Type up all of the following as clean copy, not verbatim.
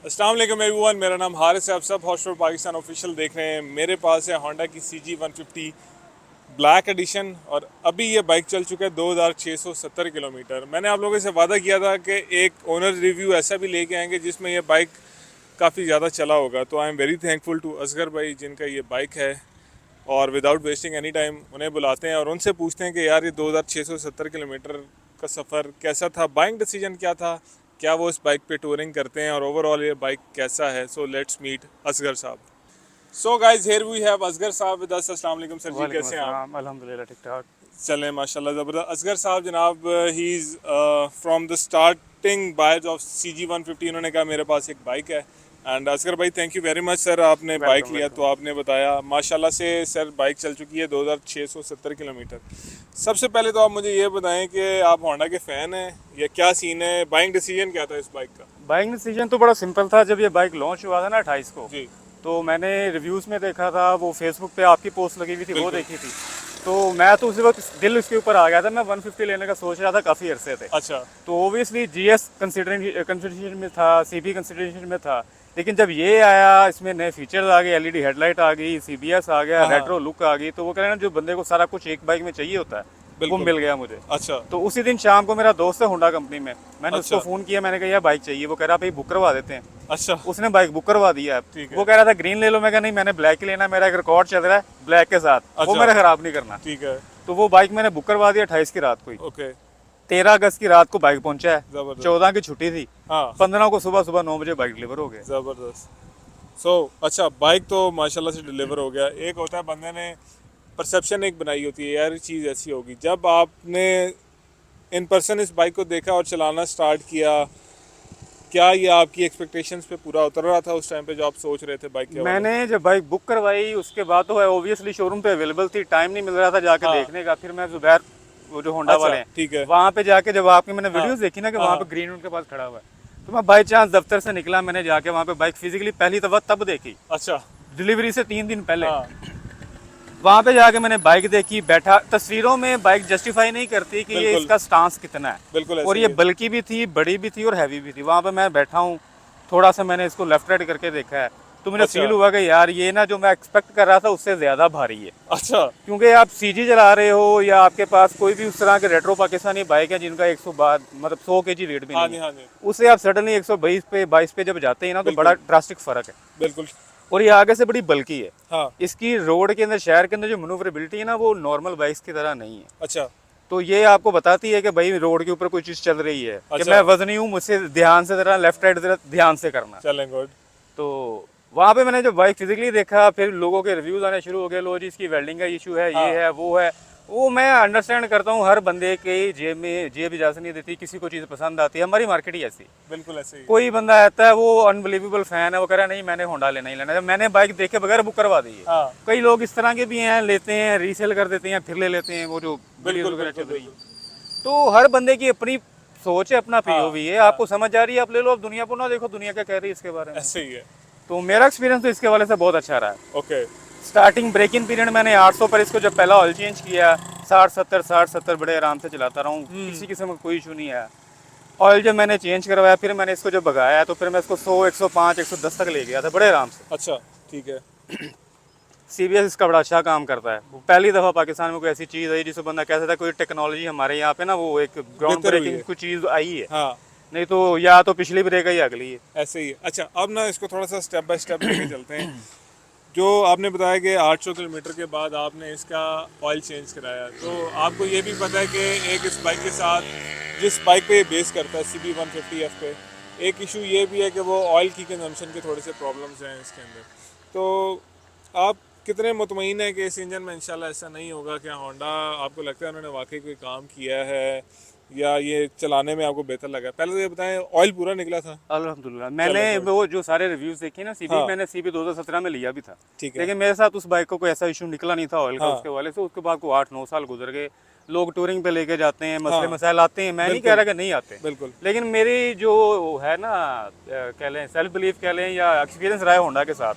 अस्सलाम वालेकुम एवरीवन, मेरा नाम हारिस है। आप सब हॉट स्टॉप पाकिस्तान ऑफिशियल देख रहे हैं। मेरे पास है होंडा की CG 150 ब्लैक एडिशन और अभी ये बाइक चल चुका है 2670 किलोमीटर। मैंने आप लोगों से वादा किया था कि एक ओनर रिव्यू ऐसा भी लेके आएंगे जिसमें ये बाइक काफ़ी ज़्यादा चला होगा। तो I am very thankful to Asgar भाई जिनका ये बाइक है, और विदाउट वेस्टिंग एनी टाइम उन्हें बुलाते हैं और उनसे पूछते हैं कि यार ये 2670 किलोमीटर का सफ़र कैसा था, बाइंग डिसीजन क्या था, क्या वो इस बाइक पे टूरिंग करते हैं और ओवरऑल ये बाइक कैसा है। सो लेट्स मीट असगर साहब। So guys here we have Asgar साहब विद अस। अस्सलाम वालेकुम सर जी, वालेकुम कैसे हैं आप? अस्सलाम, अल्हम्दुलिल्लाह ठीक ठाक। चलें माशाल्लाह ज़बरदस्त। असगर साहब जनाब, he is from the starting buyers of CG 150। उन्होंने कहा मेरे पास एक बाइक है। एंड असगर भाई thank you very much sir, आपने बाइक वेलकम लिया वेलकम। तो आपने बताया माशाल्लाह से सर बाइक चल चुकी है 2670 किलोमीटर। सबसे पहले तो आप मुझे ये बताएं कि आप होंडा के फ़ैन हैं या क्या सीन है, बाइंग डिसीजन क्या था इस बाइक का? बाइक डिसीजन तो बड़ा सिंपल था। जब ये बाइक लॉन्च हुआ था ना 28 को, जी तो मैंने रिव्यूज़ में देखा था, वो फेसबुक पे आपकी पोस्ट लगी हुई थी वो बिल्कुल। देखी थी। तो मैं तो उसी वक्त दिल उसके ऊपर आ गया था। मैं 150 लेने का सोच रहा था काफ़ी अरसे से। अच्छा तो ओबियसली GS कंसिडरेशन में था, CB कंसिडरेशन में था। लेकिन जब ये आया, इसमें नए फीचर्स आ गए, LED हेडलाइट आ गई, CBS आ गया, हाँ हाँ रेट्रो लुक आ गई, तो वो कह रहे हैं ना जो बंदे को सारा कुछ एक बाइक में चाहिए होता है वो बिल्कुल। मिल गया मुझे। अच्छा तो उसी दिन शाम को मेरा दोस्त है होंडा कंपनी में, मैंने उसको अच्छा फ़ोन किया, मैंने कहा यार बाइक चाहिए। वो कह रहा भाई बुक करवा देते हैं। अच्छा उसने बाइक बुक करवा दिया है। ठीक है। वो कह रहा था ग्रीन ले लो, मैं कहा नहीं मैंने ब्लैक ही लेना, मेरा एक रिकॉर्ड चल रहा है ब्लैक के साथ, वो अच्छा मैंने ख़राब नहीं करना। ठीक है। तो वो बाइक मैंने बुक करवा दिया 28 की रात को ही। ओके 13 अगस्त की रात को बाइक पहुंचा है। ज़बरदस्त। 14 की छुट्टी थी। हाँ 15 को सुबह सुबह 9 बजे बाइक डिलीवर हो गया। ज़बरदस्त। अच्छा बाइक तो माशाल्लाह से डिलीवर हो गया। एक होता है बंदे ने परसेप्शन एक बनाई होती है यार ये चीज़ ऐसी होगी, जब आपने इन पर्सन इस बाइक को देखा और चलाना स्टार्ट किया, क्या ये आपकी एक्सपेक्टेशंस पे पूरा उतर रहा था उस टाइम पे जो आप सोच रहे थे बाइक के हवाले? मैंने जब बाइक बुक करवाई उसके बाद तो ओबियसली शोरूम पे अवेलेबल थी, टाइम नहीं मिल रहा था जाके हाँ देखने का। फिर मैं जुबैर, वो जो होंडा वाले अच्छा हैं, ठीक है। वहाँ पे जाके जब आपकी मैंने हाँ वीडियोस देखी ना कि हाँ वहाँ पे हाँ ग्रीन उनके पास खड़ा हुआ है, तो मैं बाई चांस दफ्तर से निकला, मैंने जाके वहाँ पे बाइक फिजिकली पहली दफा तब देखी, अच्छा डिलीवरी से 3 दिन पहले। हाँ वहाँ पे जाके मैंने बाइक देखी, बैठा। तस्वीरों में बाइक जस्टिफाई नहीं करती कि ये बिल्कुल इसका स्टांस कितना है। बिल्कुल और ऐसे ही ये है। बल्कि भी थी, बड़ी भी थी और हैवी भी थी। वहाँ पे मैं बैठा हूँ, थोड़ा सा मैंने इसको लेफ्ट राइट करके देखा है, तो मुझे अच्छा फील हुआ कि यार ये ना जो मैं एक्सपेक्ट कर रहा था उससे ज़्यादा भारी है। अच्छा क्योंकि आप CG चला रहे हो या आपके पास कोई भी उस तरह के रेट्रो पाकिस्तानी बाइक है जिनका 100 kg वेट भी हाँ नहीं जी है, हाँ जी उससे आप सडनली 120 पे 22 पे जब जाते हैं ना, तो बड़ा बिल्कुल ड्रास्टिक फ़र्क है। बिल्कुल। और ये आगे से बड़ी बल्की है। हाँ इसकी रोड के अंदर, शहर के अंदर जो मनूवरेबिलिटी है ना, वो नॉर्मल बाइक्स की तरह नहीं है। अच्छा तो ये आपको बताती है कि भाई रोड के ऊपर कोई चीज़ चल रही है, कि अच्छा मैं वजनी हूँ, मुझसे ध्यान से जरा लेफ्ट राइट जरा ध्यान से करना। चलें गुड। तो वहाँ पे मैंने जब बाइक फिजिकली देखा, फिर लोगों के रिव्यूज़ आने शुरू हो गए, लो जी इसकी वेल्डिंग का इशू है, ये हाँ है वो है। वो मैं अंडरस्टैंड करता हूँ, हर बंदे के जेब इजाज़त नहीं देती, किसी को चीज़ पसंद आती है। हमारी मार्केट ही ऐसी। बिल्कुल ऐसे ही है। कोई बंदा आता है, वो अनबिलीवेबल फैन है, वो कह रहा है नहीं मैंने होंडा लेना ही लेना है। जब मैंने बाइक देखे बगैर बुक करवा दी है। हाँ कई लोग इस तरह के भी हैं, लेते हैं, रीसेल कर देते हैं, फिर ले लेते हैं, वो जो वीडियोस बिल्कुल वगैरह बिल्कुल चल रही बिल्कुल। हैं। तो हर बंदे की अपनी सोच है, अपना हाँ POV है। हाँ आपको समझ आ रही है आप ले लो, आप दुनिया को ना देखो दुनिया क्या कह रही है इसके बारे में। ऐसे ही है। तो मेरा एक्सपीरियंस तो इसके वाले से बहुत अच्छा रहा है। Okay starting break in period मैंने 800 पर इसको जब पहला ऑयल चेंज किया, 60 70 बड़े आराम से चलाता रहा हूँ, किसी किस्म का कोई इशू नहीं है। ऑयल जब मैंने चेंज करवाया, फिर मैंने इसको जब भगाया, तो फिर मैं इसको 100 105 110 तक ले गया था बड़े आराम से। अच्छा ठीक है। CBS इसका बड़ा अच्छा काम करता है। वो पहली दफ़ा पाकिस्तान में कोई ऐसी चीज़ आई जिसको बंदा कह सकता है कोई टेक्नोलॉजी हमारे यहाँ पे ना, वो एक ग्राउंड बेहतर हुई ब्रेकिंग है। कोई चीज़ आई है। हाँ नहीं तो या तो पिछली ब्रेक है या अगली है। ऐसे ही है। अच्छा अब ना इसको थोड़ा सा स्टेप बाय स्टेप लेके चलते हैं। जो आपने बताया कि 800 किलोमीटर के बाद आपने इसका ऑयल चेंज कराया, तो आपको ये भी पता है कि एक इस बाइक के साथ जिस बाइक पे ये बेस करता है CB 150F पे, एक इशू ये भी है कि वो ऑयल की कंजम्पशन के थोड़े से प्रॉब्लम्स हैं इसके अंदर। तो आप कितने मुतमईन हैं कि इस इंजन में इंशाल्लाह ऐसा नहीं होगा? क्या होंडा आपको लगता है उन्होंने वाकई कोई काम किया है या ये चलाने में आपको बेहतर लगा? पहले तो ये बताएं, ऑयल पूरा निकला था? अल्हम्दुलिल्लाह। मैंने चले गुड। वो जो सारे रिव्यूज़ देखे ना, CB हाँ मैंने CB 2017 में लिया भी था। ठीक है। लेकिन मेरे साथ उस बाइक को कोई ऐसा इशू निकला नहीं था ऑयल का हाँ उसके वाले से। उसके बाद को 8 9 साल गुजर गए। लोग टूरिंग पे लेके जाते हैं, मसले हाँ मसाइल आते हैं, मैं नहीं कह बिल्कुल रहा कि नहीं आते। बिल्कुल। लेकिन मेरी जो है ना, कह लें सेल्फ बिलीफ कह लें या एक्सपीरियंस रहा है होंडा के साथ,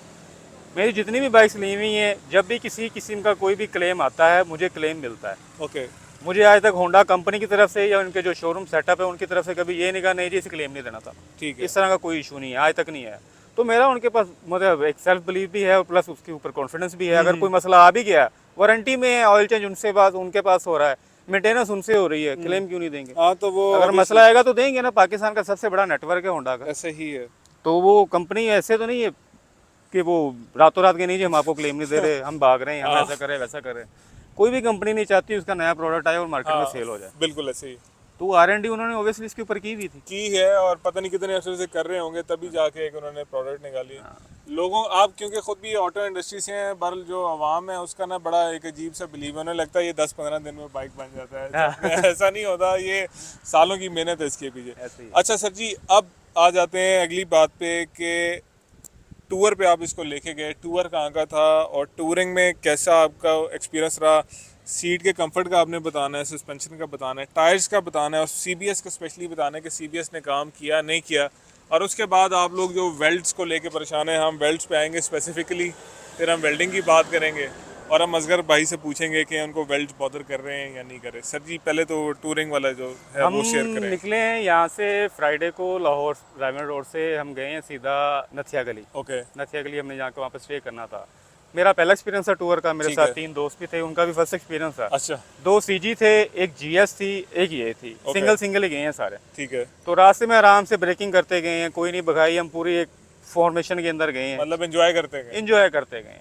मेरी जितनी भी बाइक्स ली हुई हैं, जब भी किसी किस्म का कोई भी क्लेम आता है, मुझे क्लेम मिलता है। ओके मुझे आज तक होंडा कंपनी की तरफ से या उनके जो शोरूम सेटअप है उनकी तरफ से कभी ये नहीं कहा नहीं जी इसे क्लेम नहीं देना था। ठीक है। इस तरह का कोई इशू नहीं है, आज तक नहीं है। तो मेरा उनके पास मतलब एक सेल्फ बिलीव भी है और प्लस उसके ऊपर कॉन्फिडेंस भी है। अगर कोई मसला आ भी गया, वारंटी में ऑयल चेंज उनके पास हो रहा है, मेंटेनेंस उनसे हो रही है, क्लेम क्यों नहीं देंगे? हाँ तो वो अगर मसला आएगा तो देंगे ना। पाकिस्तान का सबसे बड़ा नेटवर्क है होंडा का, ऐसे ही है। तो वो कंपनी ऐसे तो नहीं है कि वो रातों रात के नहीं जी हम आपको क्लेम नहीं दे रहे, हम भाग रहे हैं, हम ऐसा करें वैसा करें। कोई भी कंपनी नहीं चाहती उसका नया प्रोडक्ट आए और मार्केट में सेल हो जाए। बिल्कुल ऐसे ही तो R&D उन्होंने ऑब्वियसली इसके ऊपर की भी थी। की है और पता नहीं कितने अरसे से कर रहे होंगे, तभी जाके एक उन्होंने प्रोडक्ट निकाली। लोगों आप क्योंकि खुद भी ऑटो इंडस्ट्री से हैं, बहरहाल जो आवाम है उसका ना बड़ा एक अजीब सा बिलीव है, उन्हें लगता है ये 10-15 दिन में बाइक बन जाता है। ऐसा नहीं होता, ये सालों की मेहनत है इसके पीछे। ऐसे ही। अच्छा सर जी, अब आ जाते हैं अगली बात पे कि टूर पे आप इसको लेके गए, टूर कहाँ का था और टूरिंग में कैसा आपका एक्सपीरियंस रहा? सीट के कंफर्ट का आपने बताना है, सस्पेंशन का बताना है, टायर्स का बताना है और सीबीएस का स्पेशली बताना है कि सीबीएस ने काम किया नहीं किया। और उसके बाद आप लोग जो वेल्ड्स को लेके परेशान हैं, हम वेल्ड्स पे आएंगे स्पेसिफिकली, फिर हम वेल्डिंग की बात करेंगे और हम असगर भाई से पूछेंगे कि उनको वेल्ड्स बॉदर कर रहे हैं या नहीं कर रहे। सर जी पहले तो टूरिंग वाला जो है हम वो शेयर करें। निकले हैं यहाँ से फ्राइडे को लाहौर रायमंड रोड से हम गए हैं सीधा नथिया गली। ओके नथिया गली हमने जाकर वहाँ पे स्टे करना था। मेरा पहला एक्सपीरियंस था टूर का, मेरे ठीक साथ है। 3 दोस्त भी थे, उनका भी फर्स्ट एक्सपीरियंस था। अच्छा 2 CG थे, एक GS थी, एक ये थी। सिंगल ही गए हैं सारे। ठीक है, तो रास्ते में आराम से ब्रेकिंग करते गए हैं, कोई नहीं भगाई, हम पूरी एक फॉर्मेशन के अंदर गए हैं, मतलब एंजॉय करते गए। इंजॉय करते गए।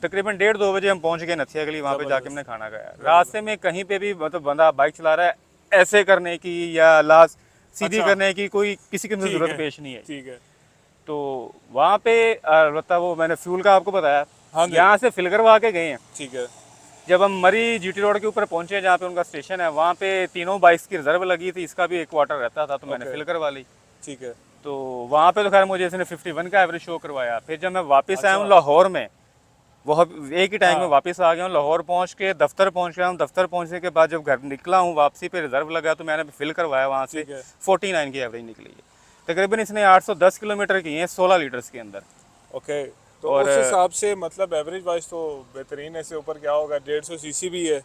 तकरीबन 1:30-2 बजे हम पहुंच गए नथिया गली, वहाँ पे जाके हमने खाना खाया। रास्ते में कहीं पे भी मतलब बंदा बाइक चला रहा है ऐसे करने की या लास्ट सीधी अच्छा। करने की कोई किसी की ठीक जरूरत है, पेश नहीं है। ठीक है। तो वहाँ पे अलबत्ता वो मैंने फ्यूल का आपको बताया, हाँ जी। यहाँ से फिल करवा के गए हैं। ठीक है, जब हम मरी GT रोड के ऊपर पहुंचे जहाँ पे उनका स्टेशन है, वहाँ पे तीनों बाइक्स की रिजर्व लगी थी, इसका भी एक क्वार्टर रहता था, तो मैंने फिल करवा ली। ठीक है। तो वहाँ पे तो खैर मुझे इसने 51 का एवरेज शो करवाया। फिर जब मैं वापस आया अच्छा। हूँ लाहौर में, वह एक ही टाइम में वापस आ गया हूँ। लाहौर पहुँच के दफ्तर पहुँच गया हूँ। दफ्तर पहुँचने के बाद जब घर निकला हूँ वापसी पे रिजर्व लगा तो मैंने फिल करवाया, वहाँ से ठीक है। 49 की एवरेज निकली है। तकरीबन इसने 810 किलोमीटर की है 16 लीटर्स के अंदर। ओके, तो और उस हिसाब से मतलब एवरेज वाइज तो बेहतरीन है। इससे ऊपर क्या होगा, 150 सीसी भी है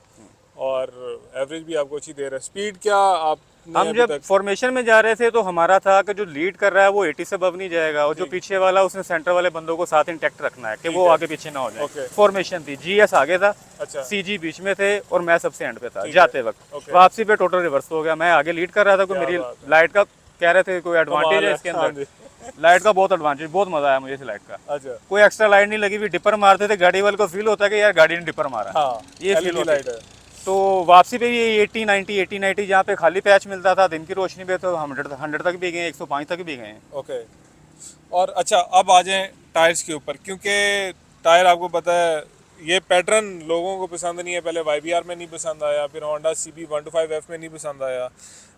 और एवरेज भी आपको अच्छी दे रहा है। स्पीड क्या आपने हम अभी जब तक? फॉर्मेशन में जा रहे थे तो हमारा था कि जो लीड कर रहा है वो 80 से अबव नहीं जाएगा, और जो पीछे वाला उसने सेंटर वाले बंदों को साथ इंटैक्ट रखना है कि वो आगे पीछे ना हो ओके। जाए। फॉर्मेशन थी, GS आगे था, अच्छा। CG बीच में थे और मैं सबसे एंड पे था ठीक जाते है। वक्त। ओके। वापसी पे टोटल रिवर्स हो गया, मैं आगे लीड कर रहा था। कोई क्या मेरी बात है। लाइट का कह रहे थे कोई एडवांटेज कमाल है है। इसके हाँ अंदर। जी। लाइट का बहुत एडवांटेज, बहुत मजा आया मुझे इस लाइट का। अच्छा, कोई एक्स्ट्रा लाइट नहीं लगी हुई, डिपर मारते थे गाड़ी वाले को फील होता है कि यार गाड़ी ने डिपर मारा। हाँ ये फील LED होती लाइट है। है। तो वापसी पे भी 80-90 जहाँ पे खाली पैच मिलता था दिन की रोशनी पे, तो 100 तक भी गए, 105 तक भी गए। ओके, और अच्छा अब आ जाएं टायर्स के ऊपर, क्योंकि टायर आपको पता है ये पैटर्न लोगों को पसंद नहीं है। पहले YBR में नहीं पसंद आया, फिर होंडा CB 125F में नहीं पसंद आया,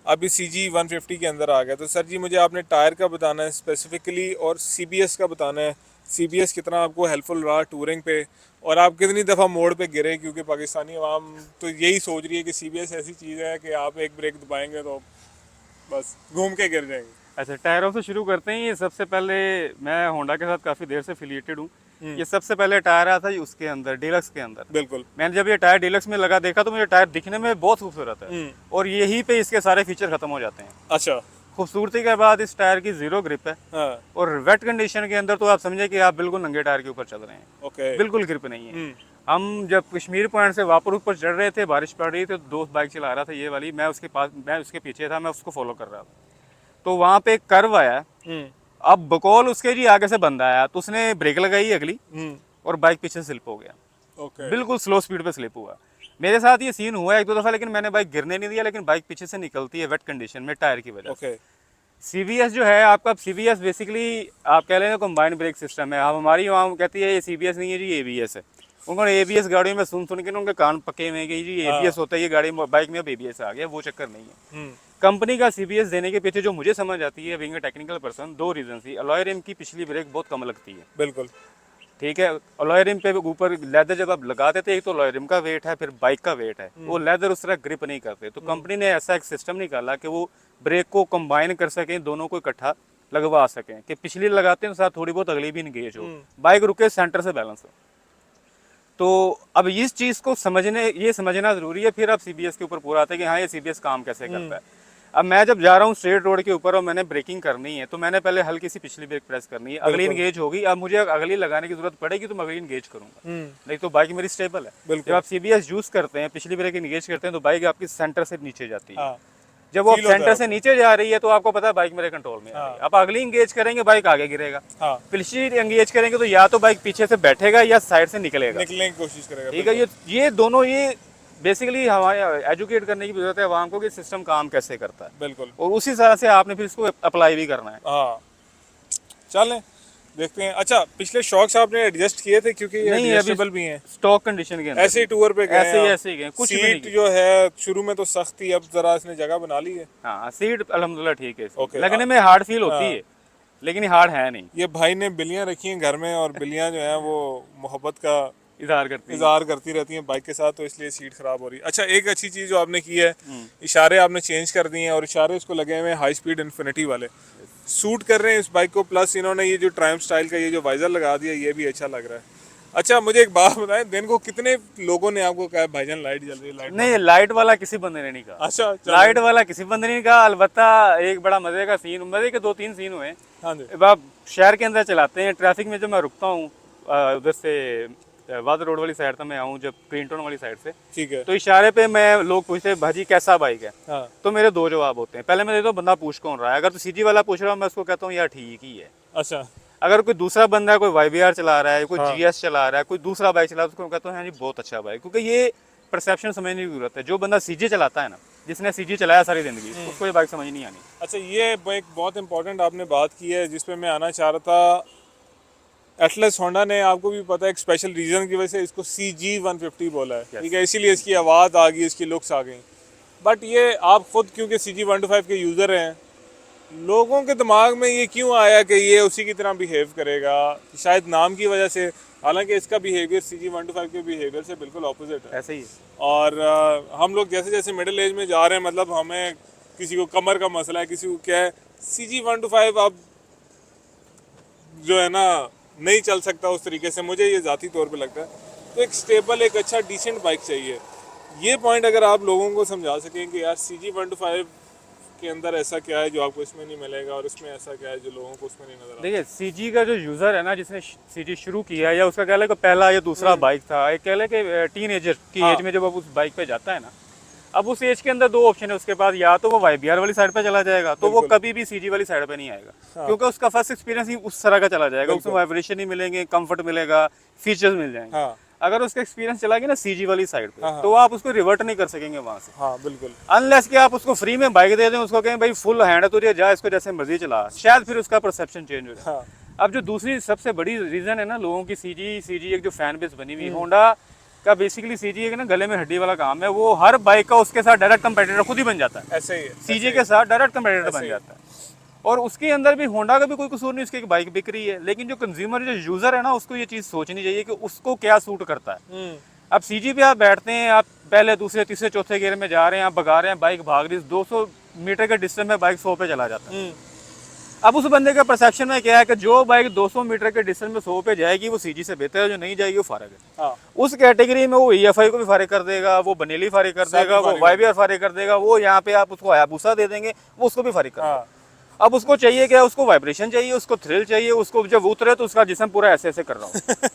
अभी CG 150 के अंदर आ गया। तो सर जी मुझे आपने टायर का बताना है स्पेसिफिकली और CBS का बताना है। CBS कितना आपको हेल्पफुल रहा टूरिंग पे और आप कितनी दफ़ा मोड़ पे गिरे, क्योंकि पाकिस्तानी आवाम तो यही सोच रही है कि CBS ऐसी चीज़ है कि आप एक ब्रेक दबाएंगे तो बस घूम के गिर जाएंगे। अच्छा, टायरों से शुरू करते हैं। ये सबसे पहले, मैं होंडा के साथ काफ़ी देर से एफिलिएटेड हूँ। ये सबसे पहले टायर आया था उसके अंदर, डीलक्स के अंदर। बिल्कुल। मैंने जब ये टायर डीलक्स में लगा देखा तो मुझे टायर दिखने में बहुत खूबसूरत है और यहीं पे इसके सारे फीचर खत्म हो जाते हैं। अच्छा। खूबसूरती के बाद इस टायर की 0 ग्रिप है हाँ। और वेट कंडीशन के अंदर तो आप समझे कि आप बिल्कुल नंगे टायर के ऊपर चल रहे हैं। ओके। बिल्कुल ग्रिप नहीं है। हम जब कश्मीर पॉइंट से वापस ऊपर चढ़ रहे थे, बारिश पड़ रही थी, तो दोस्त बाइक चला रहा था ये वाली, मैं उसके पीछे था, मैं उसको फॉलो कर रहा था। तो वहाँ पे एक कर्व आया, अब बकौल उसके जी आगे से बंदा आया तो उसने ब्रेक लगाई अगली और बाइक पीछे से स्लिप हो गया। ओके। बिल्कुल स्लो स्पीड पे स्लिप हुआ। मेरे साथ ये सीन हुआ 1-2 दफा, लेकिन मैंने बाइक गिरने नहीं दिया, लेकिन बाइक पीछे से निकलती है वेट कंडीशन में टायर की वजह से। ओके। CBS जो है आपका, CBS बेसिकली आप कह लें कंबाइंड ब्रेक सिस्टम है। अब हमारी वहाँ कहती है ये CBS नहीं है जी, ABS है। उनको ABS गाड़ियों में सुन के उनके कान पके हुए हैं कि जी ABS होता है, ये गाड़ी बाइक में अब ABS आ गया, वो चक्कर नहीं है। कंपनी का CBS देने के पीछे जो मुझे समझ आती है, being a technical person, 2 reason थी। अलॉय रिम की पिछली ब्रेक बहुत कम लगती है, बिल्कुल। ठीक है। अलॉय रिम पे ऊपर लेदर जब आप लगाते थे, एक तो अलॉय रिम का वेट है, फिर बाइक का वेट है, वो लेदर उस तरह ग्रिप नहीं करते। तो कंपनी ने ऐसा एक सिस्टम निकाला कि वो ब्रेक को कंबाइन कर सकें, दोनों को इकट्ठा लगवा सकें, कि पिछली लगाते हैं साथ थोड़ी बहुत अगली भी इंगेज हो, बाइक रुके, सेंटर से बैलेंस हो। तो अब इस चीज़ को समझना ज़रूरी है। फिर आप सीबीएस के ऊपर पूरा आता है कि हाँ ये सीबीएस काम कैसे करता है। अब मैं जब जा रहा हूँ स्ट्रेट रोड के ऊपर और मैंने ब्रेकिंग करनी है, तो मैंने पहले हल्की सी पिछली ब्रेक प्रेस करनी है, अगली इंगेज होगी। अब मुझे अगली लगाने की जरूरत पड़ेगी तो मैं अगली इंगेज करूंगा, नहीं तो बाइक मेरी स्टेबल है। जब आप सीबीएस यूज करते हैं, पिछली ब्रेक इंगेज करते हैं, तो बाइक आपकी सेंटर से नीचे जाती है। जब वो सेंटर से नीचे जा रही है तो आपको पता है बाइक मेरे कंट्रोल में आ रही है। आप अगली इंगेज करेंगे बाइक आगे गिरेगा, पिछली इंगेज करेंगे तो या तो बाइक पीछे से बैठेगा या साइड से निकलेगा, निकलने की कोशिश करेगा। ठीक है, ये दोनों ये बेसिकली हमारे एजुकेट करने की जरूरत है आवाम को कि सिस्टम काम कैसे करता है। बिल्कुल, और उसी तरह से आपने फिर इसको अप्लाई भी करना है। हाँ, चलें देखते हैं। अच्छा, पिछले शॉक्स आपने एडजस्ट किए थे क्योंकि ये एडजस्टेबल भी हैं, स्टॉक कंडीशन के अंदर ऐसे ही टूर पे गए, ऐसे ही गए, कुछ भी सीट जो है शुरू में तो सख्त थी, अब जरा इसने जगह बना ली है। हाँ, सीट अल्हम्दुलिल्लाह ठीक है, लगने में हार्ड फील होती है लेकिन हार्ड है नहीं। ये भाई ने बिल्लियां रखी हैं घर में और बिल्लियां जो हैं वो मोहब्बत का इजहार करती रहती हैं बाइक के साथ, तो इसलिए सीट खराब हो रही है। अच्छा, एक अच्छी चीज जो आपने की है, इशारे आपने चेंज कर दिए हैं और इशारे इसको लगे हुए हैं हाई स्पीड इन्फिनिटी वाले, सूट कर रहे हैं इस बाइक को। प्लस इन्होंने ये जो ट्रायम्फ स्टाइल का ये जो वाइजर लगा दिया, ये भी अच्छा लग रहा है। अच्छा, मुझे एक बात बताएं, दिन को कितने लोगों ने आपको कहा भाईजान लाइट जल रही है? लाइट नहीं, लाइट वाला किसी बंदे ने नहीं कहा। अच्छा, लाइट वाला किसी बंदे ने नहीं कहा। अलबत्ता एक बड़ा मजे के 2-3 सीन हुए। हाँ जी, अब आप शहर के अंदर चलाते हैं, ट्रैफिक में जब मैं रुकता हूँ, उधर से वाद रोड वाली साइड से मैं आऊँ, जब क्रीनटन वाली साइड से, ठीक है, तो इशारे पे मैं लोग पूछते हैं भाजी कैसा बाइक है। हाँ, तो मेरे दो जवाब होते हैं। पहले मैं देता हूँ बंदा पूछ कौन रहा है। अगर तो सीजी वाला पूछ रहा हूँ मैं उसको कहता हूँ यार ठीक ही है। अच्छा, अगर कोई दूसरा बंदा कोई YBR चला रहा है, कोई GS चला रहा है, कोई दूसरा बाइक चला रहा है, उसको कहता हूँ हाँ जी बहुत अच्छा बाइक। क्योंकि ये परसेप्शन समझने की जरूरत है। जो बंदा सीजी चलाता है ना, जिसने सीजी चलाया सारी जिंदगी, उसको ये बाइक समझ नहीं आनी। अच्छा, ये एक बहुत इंपॉर्टेंट आपने बात की है जिस पे मैं आना चाह रहा था। एटलस होंडा ने, आपको भी पता है, एक स्पेशल रीज़न की वजह से इसको CG150 बोला है, ठीक है, इसीलिए इसकी आवाज़ आ गई, इसकी लुक्स आ गई। बट ये आप खुद क्योंकि CG125 के यूज़र हैं, लोगों के दिमाग में ये क्यों आया कि ये उसी की तरह बिहेव करेगा? शायद नाम की वजह से, हालांकि इसका बिहेवियर CG125 के बिहेवियर से बिल्कुल ऑपोजिट है। ऐसे ही और हम लोग जैसे जैसे मिडिल एज में जा रहे हैं, मतलब हमें किसी को कमर का मसला है, किसी को क्या है, CG125 अब जो है ना नहीं चल सकता उस तरीके से, मुझे ये ज़ाती तौर पे लगता है। तो एक स्टेबल, एक अच्छा डिसेंट बाइक चाहिए। ये पॉइंट अगर आप लोगों को समझा सकें कि यार CG125 के अंदर ऐसा क्या है जो आपको इसमें नहीं मिलेगा और इसमें ऐसा क्या है जो लोगों को उसमें नहीं नजर आता। देखिए, सीजी का जो यूज़र है ना, जिसने सीजी शुरू किया या उसका कह लें कि पहला या दूसरा बाइक था, एक कह लें कि टीनेजर की एज में जब अब उस बाइक पे जाता है ना, अब उस एज के अंदर दो ऑप्शन है उसके पास। या तो वो YBR वाली साइड पे चला जाएगा, तो वो कभी भी सीजी वाली साइड पे नहीं आएगा, क्योंकि उसका फर्स्ट एक्सपीरियंस ही उस तरह का चला जाएगा। उसमें वाइब्रेशन ही मिलेंगे, कंफर्ट मिलेगा, फीचर्स मिल जाएंगे। अगर उसका एक्सपीरियंस चला गया ना सीजी वाली साइड पे, तो आप उसको रिवर्ट नहीं कर सकेंगे वहां से। हाँ, बिल्कुल, अनलेस कि आप उसको फ्री में बाइक दे दें, उसको कहें भाई फुल हैंड है तुझे, जा इसको जैसे मर्जी चला, शायद फिर उसका परसेप्शन चेंज हो जाए। अब जो दूसरी सबसे बड़ी रीजन है ना लोगों की, सीजी एक जो फैन बेस बनी हुई, होंडा का बेसिकली सीजी एक ना गले में हड्डी वाला काम है। वो हर बाइक का उसके साथ डायरेक्ट कंपेटिटर खुद ही बन जाता है। ऐसे ही सीजी के साथ डायरेक्ट कंपेटिटर बन जाता है। और उसके अंदर भी होंडा का भी कोई कसूर नहीं, उसकी एक बाइक बिक रही है। लेकिन जो कंज्यूमर, जो यूजर है ना, उसको ये चीज सोचनी चाहिए कि उसको क्या सूट करता है। अब सीजी पे आप बैठते हैं, आप पहले दूसरे तीसरे चौथे गियर में जा रहे हैं, आप भगा रहे हैं, बाइक भाग रही है, 200 मीटर के डिस्टेंस में बाइक 100 पे चला जाता है। अब उस बंदे का परसेप्शन में क्या है कि जो बाइक 200 मीटर के डिस्टेंस में 100 पे जाएगी वो सीजी से बेहतर है, जो नहीं जाएगी वो फारग है। उस कैटेगरी में वो EFI को भी फारिग कर देगा, वो बनेली फारिग कर देगा, वो YBR फारिग कर देगा, वो यहाँ पे आप उसको हायाबुसा दे देंगे, वो उसको भी फारिग कर देगा। अब उसको चाहिए क्या? उसको वाइब्रेशन चाहिए, उसको थ्रिल चाहिए, उसको जब उतरे तो उसका जिस्म पूरा ऐसे ऐसे कर रहा हूँ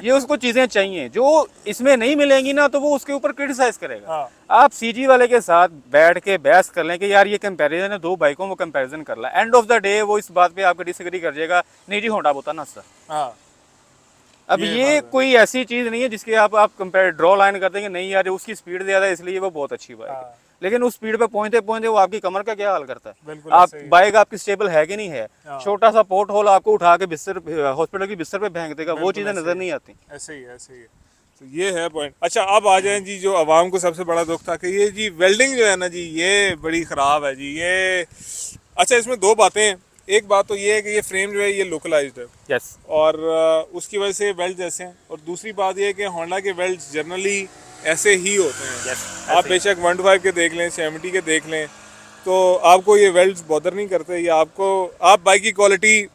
ये उसको चीजें चाहिए जो इसमें नहीं मिलेंगी ना, तो वो उसके ऊपर क्रिटिसाइज करेगा। आप सीजी वाले के साथ बैठ के बहस कर लें कि यार ये कंपैरिजन है दो बाइकों, वो कंपैरिजन कर ला। एंड ऑफ द डे वो इस बात पे आपको डिसएग्री कर जाएगा, नहीं जी होंडा बोता ना सर। अब ये कोई ऐसी चीज नहीं है जिसकी आप कंपेयर ड्रॉ लाइन कर देंगे, नहीं यार उसकी स्पीड ज्यादा है इसलिए वो बहुत अच्छी बाइक है। लेकिन उस स्पीड पे पहुंचते पहुंचते वो आपकी कमर का क्या हाल करता है। आप बाइक आपकी स्टेबल है कि नहीं है, छोटा सा पोर्ट होल आपको उठा के बिस्तर, हॉस्पिटल की बिस्तर पे फेंक देगा, वो चीजें नजर नहीं आती। ऐसे ही है। तो ये है पॉइंट। अच्छा, अब आ जाए जी, जो आवाम को सबसे बड़ा दुख था कि ये जी वेल्डिंग जो है ना जी, ये बड़ी ख़राब है जी ये। अच्छा, इसमें दो बातें हैं। एक बात तो ये है कि ये फ्रेम जो है ये लोकलाइज्ड है, यस, और उसकी वजह से वेल्ड जैसे हैं। और दूसरी बात ये है कि होंडा के वेल्ड जनरली ऐसे ही होते हैं। आप बेशक 125 के देख लें, 70 के देख लें, तो आपको ये वेल्ड्स बॉदर नहीं करते। ये आपको, आप बाइक की क्वालिटी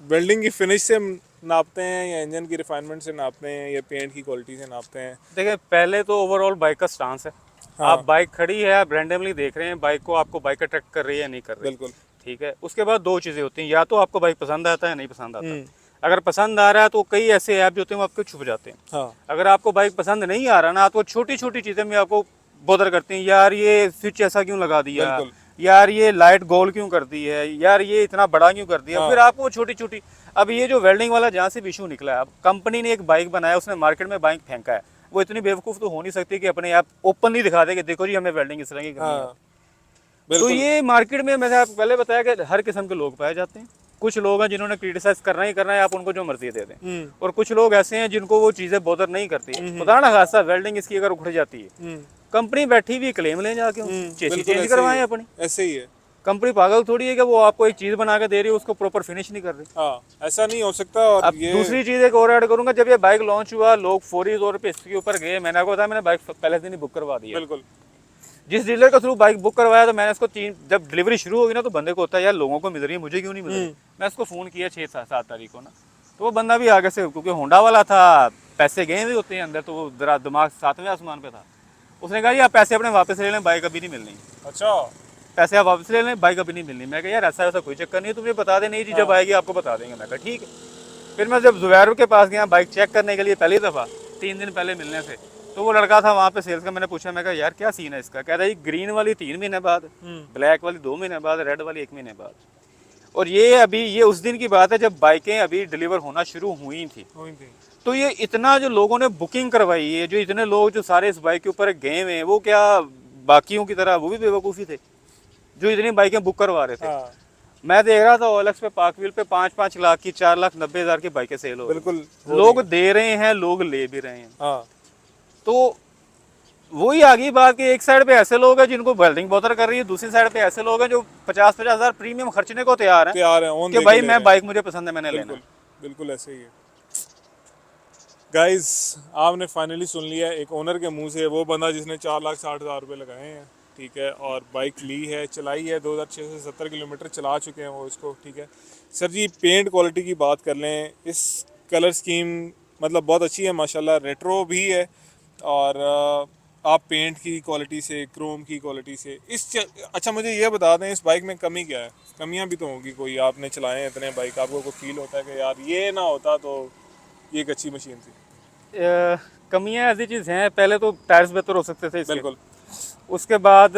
वेल्डिंग की फिनिश से नापते हैं या इंजन की रिफाइनमेंट से नापते हैं या पेंट की क्वालिटी से नापते हैं? देखिए पहले तो ओवरऑल बाइक का स्टांस है। हाँ। आप बाइक खड़ी है, आप रैंडमली देख रहे हैं बाइक को, आपको बाइक अट्रैक्ट कर रही है या नहीं कर रही। बिल्कुल। ठीक है, उसके बाद दो चीज़ें होती हैं, या तो आपको बाइक पसंद आता है, नहीं पसंद आता। हम्म। अगर पसंद आ रहा है तो कई ऐसे ऐप जो होते हैं वो आपको छुप जाते हैं। हाँ। अगर आपको बाइक पसंद नहीं आ रहा ना, तो छोटी छोटी चीज़ें में आपको बॉदर करती हैं, यार ये स्विच ऐसा क्यों लगा दिया, बिल्कुल। यार ये लाइट गोल क्यों कर दी है, यार ये इतना बड़ा क्यों कर दिया। हाँ। फिर आपको छोटी छोटी, अब ये जो वेल्डिंग वाला जहाँ से भी इशू निकला है, अब कंपनी ने एक बाइक बनाया, उसने मार्केट में बाइक फेंका है, वो इतनी बेवकूफ़ तो हो नहीं सकती कि अपने आप ओपनली दिखा दे कि देखो जी हमें वेल्डिंग इस तरह की करनी है। हाँ। तो बिल्कुल। ये मार्केट में, मैंने आपको पहले बताया कि हर किस्म के लोग पाए जाते हैं। कुछ लोग हैं जिन्होंने क्रिटिसाइज करना ही करना है, आप उनको जो मर्जी दे दें। और कुछ लोग ऐसे हैं जिनको वो चीज़ें बॉदर नहीं करती। खुदा ना खासा वेल्डिंग इसकी अगर उखड़ जाती है, कंपनी बैठी हुई क्लेम लें जाके, चेसी बिल्कुल चेंज ऐसे ही करवाएं है। अपनी। ऐसे ही है। कंपनी पागल थोड़ी है कि वो आपको एक चीज़ बना के दे रही है, उसको प्रॉपर फिनिश नहीं कर रही। हाँ, ऐसा नहीं हो सकता। और अब ये दूसरी चीज़ एक और ऐड करूंगा, जब ये बाइक लॉन्च हुआ लोग फौरी तौर पे इसके ऊपर गए। मैंने आपको बताया, मैंने बाइक पहले दिन ही बुक करवा दी है। बिल्कुल। जिस डीलर के थ्रू बाइक बुक करवाया, तो मैंने इसको जब डिलीवरी शुरू होगी ना, तो बंदे को होता है यार लोगों को मिल रही है, मुझे क्यों नहीं मिल रही। मैं इसको फ़ोन किया 6-7 तारीख को ना, तो वो बंदा भी आगे से, क्योंकि होंडा वाला था, पैसे गए हुए होते हैं अंदर, तो वो जरा दिमाग 7वें आसमान पे था। उसने कहा यार पैसे अपने वापस ले लें, बाइक अभी नहीं मिलनी। अच्छा। पैसे आप वापस ले लें, बाइक अभी नहीं मिलनी। मैं कहा यार ऐसा कोई चक्कर नहीं है, तुझे बता दे, नहीं जी जब आएगी आपको बता देंगे। मैं कहा ठीक है। फिर मैं जब जुबैर के पास गया बाइक चेक करने के लिए पहली दफ़ा, 3 दिन पहले मिलने से, तो वो लड़का था वहाँ पे सेल्स का। मैंने पूछा, मैं कहा यार क्या सीन है इसका। कह रहा है ग्रीन वाली 3 महीने बाद, ब्लैक वाली 2 महीने बाद, रेड वाली 1 महीने बाद। और ये अभी ये उस दिन की बात है जब बाइकें अभी डिलीवर होना शुरू हुई थी। तो ये इतना जो लोगों ने बुकिंग करवाई है, जो इतने लोग जो सारे इस बाइक के ऊपर गए हुए हैं, वो क्या बाकियों की तरह वो भी बेवकूफ़ी थे जो इतनी बाइकें बुक करवा रहे थे। हाँ। मैं देख रहा था ओएलएक्स पे, पार्कव्हील पे 5-5 लाख की, 4,90,000 की बाइकें सेल हो रही हैं। बिल्कुल। लोग दे रहे हैं, लोग ले भी रहे हैं। हाँ। तो वही आ गई बात कि एक साइड पे ऐसे लोग हैं जिनको वेल्डिंग बॉदर कर रही है, दूसरी साइड पे ऐसे लोग हैं जो 50-50 हज़ार प्रीमियम खर्चने को तैयार हैं ओन कि देके भाई ले मैं रहे हैं। बाइक मुझे पसंद है, मैंने लेना। बिल्कुल। बिल्कुल ऐसे ही है। गाइस, आपने फाइनली सुन लिया एक ओनर के मुंह से, वो बंदा जिसने 4,60,000 रुपये लगाए हैं, ठीक है, और बाइक ली है, चलाई है, 2670 किलोमीटर चला चुके हैं वो इसको, ठीक है। सर जी, पेंट क्वालिटी की बात कर लें, इस कलर स्कीम मतलब बहुत अच्छी है माशाल्लाह, रेट्रो भी है। और आप पेंट की क्वालिटी से, क्रोम की क्वालिटी से, अच्छा मुझे ये बता दें इस बाइक में कमी क्या है? कमियां भी तो होंगी कोई, आपने चलाए हैं इतने बाइक, आपको कोई फील होता है कि यार ये ना होता तो ये एक अच्छी मशीन थी? कमियां ऐसी चीज़ हैं, पहले तो टायर्स बेहतर हो सकते थे इसके। बिल्कुल। उसके बाद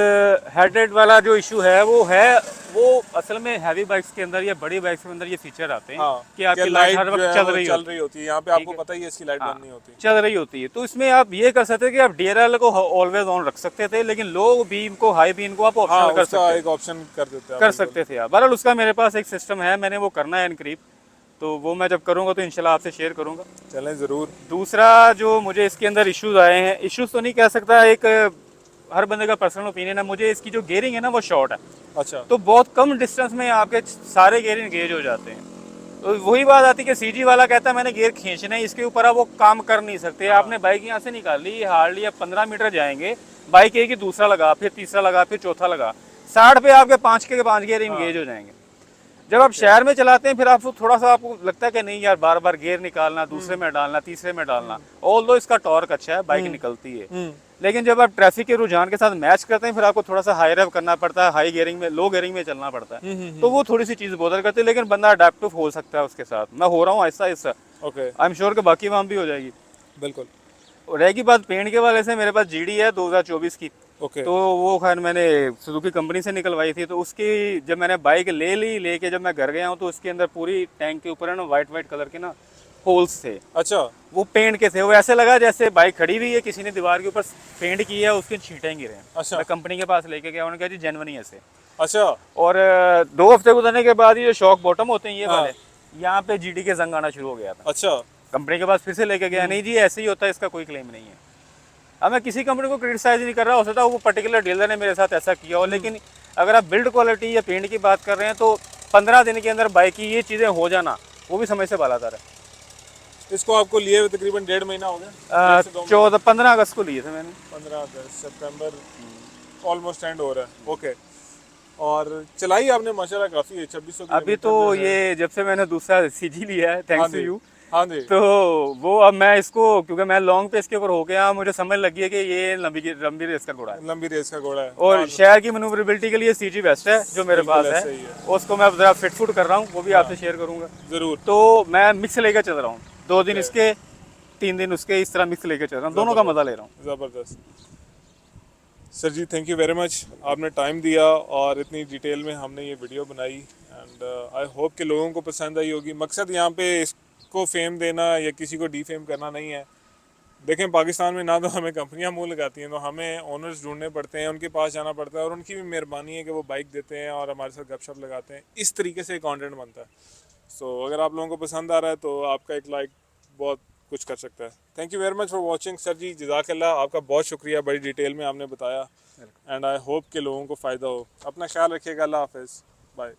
हेडलाइट वाला जो इशू है, वो असल में हैवी बाइक्स के अंदर या बड़ी बाइक्स के अंदर ये फीचर आते हैं। हाँ, कि आपकी लाइट हर वक्त चल रही होती है। यहाँ पे आपको पता ही है इसकी लाइट बंद नहीं होती, चल रही होती है। तो इसमें आप ये कर सकते हैं कि आप DRL को ऑलवेज ऑन रख सकते थे, लेकिन लो बीम को, हाई बीम को आप ऑप्शनल कर सकते एक ऑप्शन कर देते हैं, कर सकते थे आप। बहरहाल उसका मेरे पास एक सिस्टम है, मैंने वो करना है इनक्रीब, तो वो मैं जब करूँगा तो इंशाल्लाह आपसे शेयर करूँगा। चलें ज़रूर। दूसरा जो मुझे इसके अंदर इश्यूज आए हैं, इश्यूज तो नहीं कह सकता, एक हर बंदे का पर्सनल ओपिनियन है, मुझे इसकी जो गेयरिंग है ना वो शॉर्ट है। अच्छा। तो बहुत कम डिस्टेंस में आपके सारे गेयर इंगेज हो जाते हैं। तो वही बात आती है कि CG वाला कहता है मैंने गियर खींचना है, इसके ऊपर आप वो काम कर नहीं सकते। आपने बाइक यहाँ से निकाली, हार्डली आप 15 मीटर जाएंगे, बाइक एक ही दूसरा लगा, फिर तीसरा लगा, फिर चौथा लगा, 60 पे आपके 5 के 5 गियर इंगेज हो जाएंगे। जब आप शहर में चलाते हैं फिर आपको थोड़ा सा आपको लगता है कि नहीं यार, बार बार गियर निकालना, दूसरे में डालना, तीसरे में डालना। ऑल्दो इसका टॉर्क अच्छा है, बाइक निकलती है, लेकिन जब आप ट्रैफिक के रुझान के साथ मैच करते हैं फिर आपको थोड़ा सा हाई रेव करना पड़ता है, हाई गियरिंग में, लो गियरिंग में चलना पड़ता है। तो वो थोड़ी सी चीज़ बॉदर करती है, लेकिन बंदा अडेप्टिव हो सकता है उसके साथ। मैं हो रहा हूँ Aahista Aahista, okay. I am sure कि बाकी वहाँ भी हो जाएगी। बिल्कुल। और रहेगी बात पेंट के वाले से, मेरे पास GD है 2024 की। ओके। तो वो खैर मैंने सुजुकी कंपनी से निकलवाई थी। तो उसकी जब मैंने बाइक लेके जब मैं घर गया हूँ तो उसके अंदर पूरी टैंक के ऊपर है ना वाइट कलर के ना होल्स थे। अच्छा। वो पेंट के थे, वो ऐसे लगा जैसे बाइक खड़ी हुई है, किसी ने दीवार के ऊपर पेंट किया है, उसकी छींटें गिरे हैं। अच्छा। मैं कंपनी के पास लेके गया, उन्होंने कहा जी जेन्युइन ही ऐसे। अच्छा। और 2 हफ्ते गुजरने के बाद ये शॉक बॉटम होते हैं ये वाले, यहाँ पे GD के जंग आना शुरू हो गया था। अच्छा। कंपनी के पास फिर से लेके गया, नहीं जी ऐसे ही होता है, इसका कोई क्लेम नहीं है। अब मैं किसी कंपनी को क्रिटिसाइज नहीं कर रहा, हो सकता है वो पर्टिकुलर डीलर ने मेरे साथ ऐसा किया हो, लेकिन अगर आप बिल्ड क्वालिटी या पेंट की बात कर रहे हैं तो 15 दिन के अंदर बाइक की ये चीज़ें हो जाना, वो भी समय से बालातर है। इसको आपको लिए हुए तकरीबन 1.5 महीना हो गया? 15 अगस्त को लिए थे मैंने। 15 अगस्त, सितंबर ऑलमोस्ट एंड हो रहा है। ओके। और चलाई आपने माशाल्लाह काफ़ी है, 2600 अभी तो ये जब से मैंने दूसरा CG लिया है, थैंक्स टू यू, हाँ जी, तो वो अब मैं इसको, क्योंकि मैं लॉन्ग पे इसके ऊपर हो गया, मुझे समझ लगी है कि ये लंबी रेस का घोड़ा है। लंबी रेस का घोड़ा है। और शहर की मनूवरेबिलिटी के लिए सीजी बेस्ट है जो मेरे बिल्कुल पास है। ऐसे ही है। उसको मैं अब जरा फिट फुट कर रहा हूँ, वो भी हाँ, आपसे शेयर करूंगा। ज़रूर। तो मैं मिक्स लेकर चल रहा हूँ, 2 दिन ओके, इसके 3 दिन उसके, इस तरह मिक्स लेकर चल रहा हूँ, दोनों का मजा ले रहा हूँ। ज़बरदस्त। Sir ji thank you very much, आपने टाइम दिया और इतनी डिटेल में हमने ये वीडियो बनाई एंड आई होप कि लोगों को पसंद आई होगी। मकसद यहाँ पे इसको फेम देना या किसी को डीफेम करना नहीं है। देखें पाकिस्तान में ना तो हमें कंपनियां मुंह लगाती हैं, तो हमें ओनर्स ढूंढने पड़ते हैं, उनके पास जाना पड़ता है और उनकी भी मेहरबानी है कि वो बाइक देते हैं और हमारे साथ गपशप लगाते हैं। इस तरीके से कंटेंट बनता है। सो अगर आप लोगों को पसंद आ रहा है तो आपका एक लाइक बहुत कुछ कर सकता है। Thank you very much for watching sir ji, जज़ाकल्लाह, आपका बहुत शुक्रिया, बड़ी डिटेल में आपने बताया एंड आई होप कि लोगों को फ़ायदा हो। अपना ख्याल रखिएगा, अल्लाह हाफिज़, बाय।